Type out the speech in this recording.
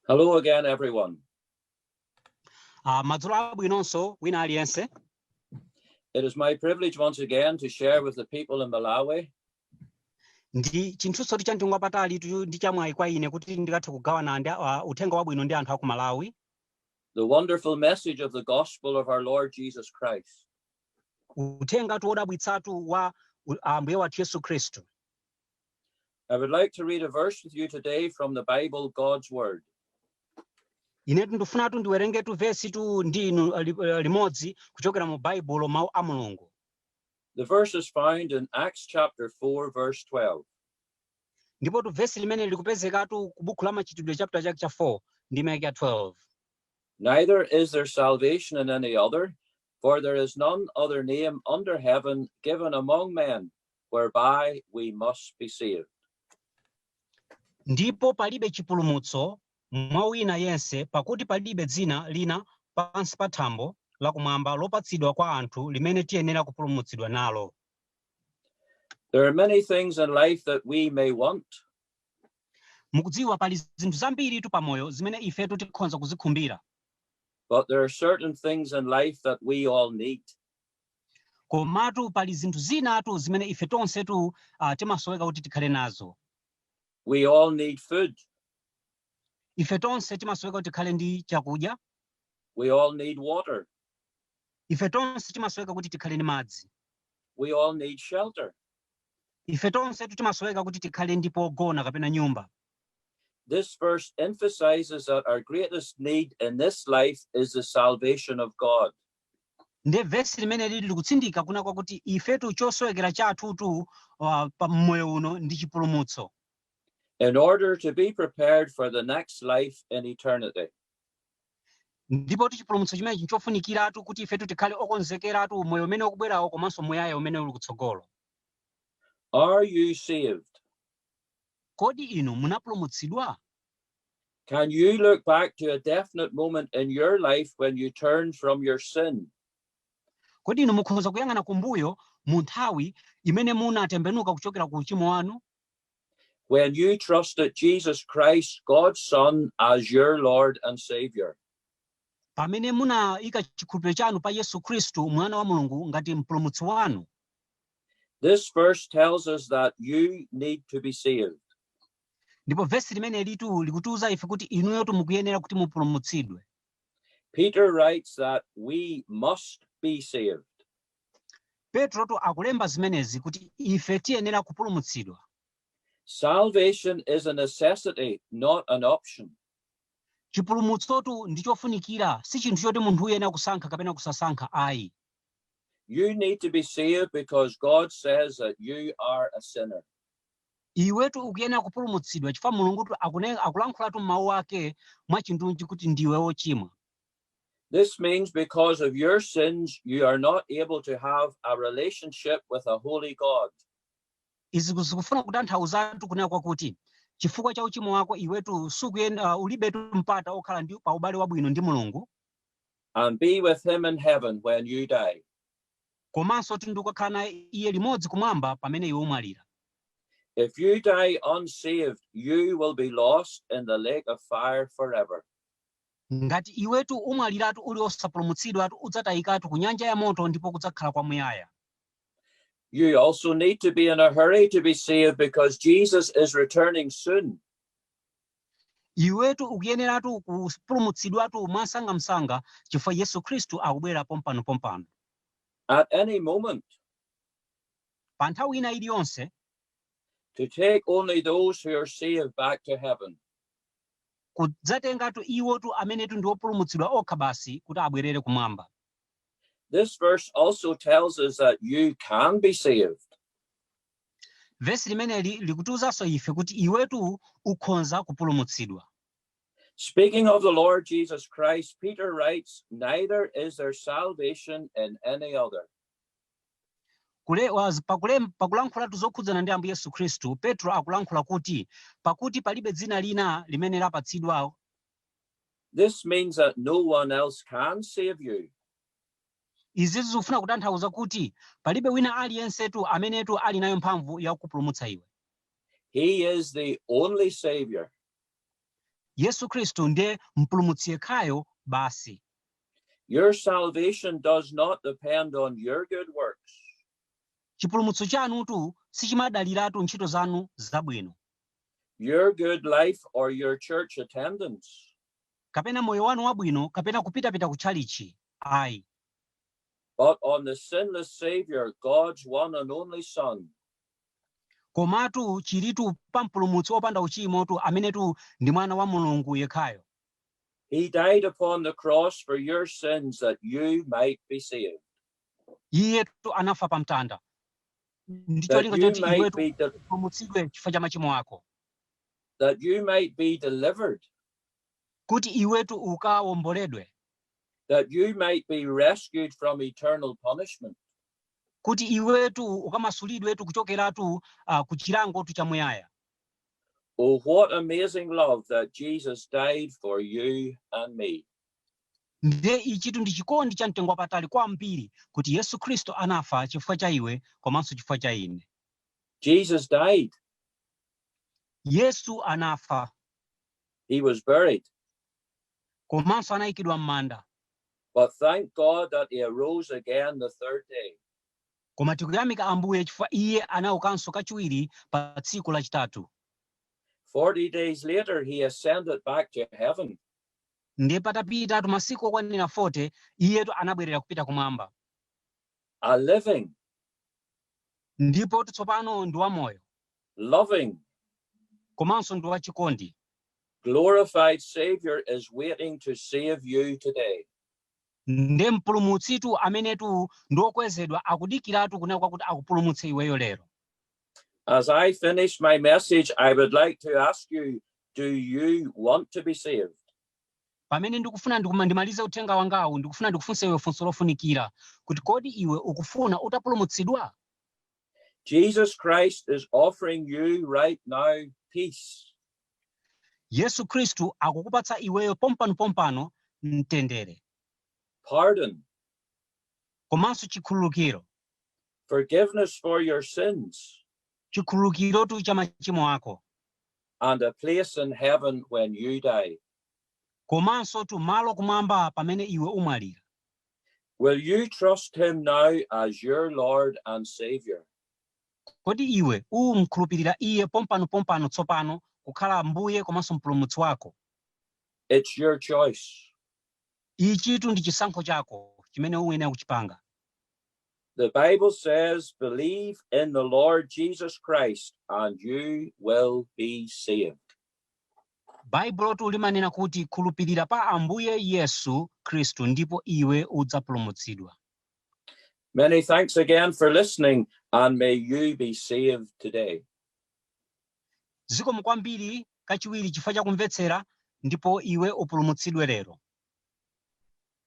Hello again, everyone. Madzulo abwinonso wina aliyense. It is my privilege once again to share with the people in Malawi Ndi chinthuso tichantingwa patali ndi chamwayi kwa ine kuti ndikathe kugawana uthenga wabwino ndi anthu aku Malawi. the wonderful message of the gospel of our Lord Jesus Christ. Uthenga wodabwitsatu wa Ambuye wathu Yesu Khristu. I would like to read a verse with you today from the Bible, God's Word. Ine ndifunatu ndiwerengetu vesi ndi inu limodzi kuchokera mu Baibulo mawu a Mulungu. The verse is found in Acts chapter 4, verse 12. Ndipo vesi limene likupezekatu ku buku la Machitidwe chapter chake cha 4 ndi vesi 12. Neither is there salvation in any other, for there is none other name under heaven given among men whereby we must be saved. Ndipo palibe chipulumutso mwa wina yense pakuti palibe dzina lina pansi pa thambo lakumwamba lopatsidwa kwa anthu limene tiyenera kupulumutsidwa nalo. There are many things in life that we may want. Mukudziwa pali zinthu zambiri pamoyo zimene ifetu tikhoza kuzikhumbira. But there are certain things in life that we all need. Komatu pali zinthu zinatu zimene ife tonsetu timasoweka kuti tikhale nazo. We all need food. Ife tonse timasoweka kuti tikhale ndi chakudya. We all need water. Ife tonse timasoweka kuti tikhale ndi madzi. We all need shelter. Ife tonse timasoweka kuti tikhale ndi pogona kapena nyumba. This verse emphasizes that our greatest need in this life is the salvation of God. Nde vesi limene lili likutsindika kuna kwakuti ifetu chosowekera chathutu pa moyo uno ndi chipulumutso. In order to be prepared for the next life in eternity. Ndipo chipulumutso chimene chinchofunikiratu kuti ifetu tikhale okonzekeratu moyo umene ukubwerawo komanso muyaya umene uli kutsogolo. Are you saved? Kodi inu munapulumutsidwa? Can you look back to a definite moment in your life when you turned from your sin? Kodi inu mukhoza kuyang'ana kumbuyo mu nthawi imene munatembenuka kuchokera ku uchimo wanu? When you trusted Jesus Christ, God's Son, as your Lord and Savior. Pamene munayika chikhulupiriro chanu pa Yesu Khristu mwana wa Mulungu ngati mpulumutsi wanu. This verse tells us that you need to be saved. Ndipo vesi limene likutiuza ife kuti inuyo mukuyenera kuti mupulumutsidwe. Peter writes that we must be saved. Petro akulemba zimenezi kuti ife tiyenera kupulumutsidwa. Salvation is a necessity, not an option. Chipulumutsotu ndi chofunikira, si chinthu choti munthu uyenera kusankha kapena kusasankha ayi. You need to be saved because God says that you are a sinner. Iwetu ukuyenera kupulumutsidwa chifukwa Mulungu akulankhulatu m'mawu ake mwa chinthu chikuti ndiwe wochimwa. This means because of your sins, you are not able to have a relationship with a holy God. Izi zikufuna kutanthauzatu kunena kwakuti chifukwa cha uchimo wako iwetu ulibetu mpata okhala ndi pa ubale wabwino ndi Mulungu. And be with him in heaven when you die. Komanso ndikukhala naye iye limodzi kumwamba pamene iwe umwalira. If you die unsaved, you will be lost in the lake of fire forever. Ngati iwetu umwaliratu uli osapulumutsidwatu udzatayikatu ku nyanja ya moto ndipo kudzakhala kwamuyaya. You also need to be in a hurry to be saved because Jesus is returning soon. Iwetu ukuyeneratu kupulumutsidwatu mwasangamsanga chifukwa Yesu Khristu akubwera pompano. At any moment. Pa nthawi ina iliyonse. To take only those who are saved back to heaven. Kudzatengatu iwotu amenetu ndi opulumutsidwa okha basi kuti abwerere kumwamba. This verse also tells us that you can be saved. Vesi limene likutiuzanso ife kuti iwetu ukhonza kupulumutsidwa. Speaking of the Lord Jesus Christ, Peter writes, neither is there salvation in any other. Pakulankhulatu zokhudzana ndi Ambuye Yesu Khristu, Petro akulankhula kuti pakuti palibe dzina lina limene lapatsidwa. This means that no one else can save you. Izi zikufuna kutanthauza kuti palibe wina aliyensetu amenetu ali nayo mphamvu ya kukupulumutsa iwe. He is the only Savior. Yesu Kristu ndiye mpulumutsi yekhayo basi. Your salvation does not depend on your good works. Chipulumutso chanutu sichimadaliratu ntchito zanu zabwino, Your good life or your church attendance. kapena moyo wanu wabwino, kapena kupita ku tchalichi. Ayi. But on the sinless Savior, God's one and only Son. Komatu chilitu pa mpulumutsi opanda uchimotu amenetu ndi mwana wa Mulungu yekhayo. He died upon the cross for your sins that you might be saved. Iyetu anafa pa mtanda. Ndicho That lingo you choti might iwetu be upulumutsidwe chifukwa cha machimo ako. that you might be delivered. Kuti iwetu ukawomboledwe. That you might be rescued from eternal punishment. Kuti iwetu ukamasulidwetu kuchokeratu ku chilangotu chamuyaya. Oh, what amazing love that Jesus died for you and me. Nde ichitu ndi chikondi cha mtengo wapatali kwambiri kuti Yesu Kristo anafa chifukwa cha iwe komanso chifukwa cha ine. Jesus died. Yesu anafa. He was buried. Komanso anayikidwa m'manda. But thank God that he arose again the third day. Koma tikuyamika Ambuye chifukwa iye anaukanso kachiwiri pa tsiku lachitatu. 40 days later, he ascended back to heaven. Ndiye patapita masiku okwanira 40, iyetu anabwerera kupita kumwamba. A living, Ndipo tsopano ndi wamoyo, loving, komanso ndi wachikondi. glorified Savior is waiting to save you today. Nde mpulumutsitu amenetu ndokwezedwa akudikiratu kunena kwakuti akupulumutse iweyo lero. As I finish my message, I would like to ask you, do you want to be saved? Pamene ndikufuna ndimalize uthenga wangawu, ndikufuna ndikufunse iwe funso lofunikira kuti kodi iwe ukufuna utapulumutsidwa? Jesus Christ is offering you right now peace. Yesu Kristu akukupatsa iweyo pompano mtendere. Pardon. Komanso chikhululukiro. Forgiveness for your sins. Chikhululukirotu cha machimo ako. And a place in heaven when you die. Komanso tu malo kumwamba pamene iwe umwalira. Will you trust him now as your Lord and Savior? Kodi iwe umkhulupirira iye pompano tsopano kukhala Mbuye komanso mpulumutsi wako? It's your choice. Ichitu ndi chisankho chako chimene uyenera kuchipanga. The Bible says, believe in the Lord Jesus Christ and you will be saved. Baibulo tu limanena kuti khulupirira pa Ambuye Yesu Kristu ndipo iwe udzapulumutsidwa. Many thanks again for listening, and may you be saved today. Zikomo kwambiri kachiwiri chifukwa cha kumvetsera ndipo iwe upulumutsidwe lero.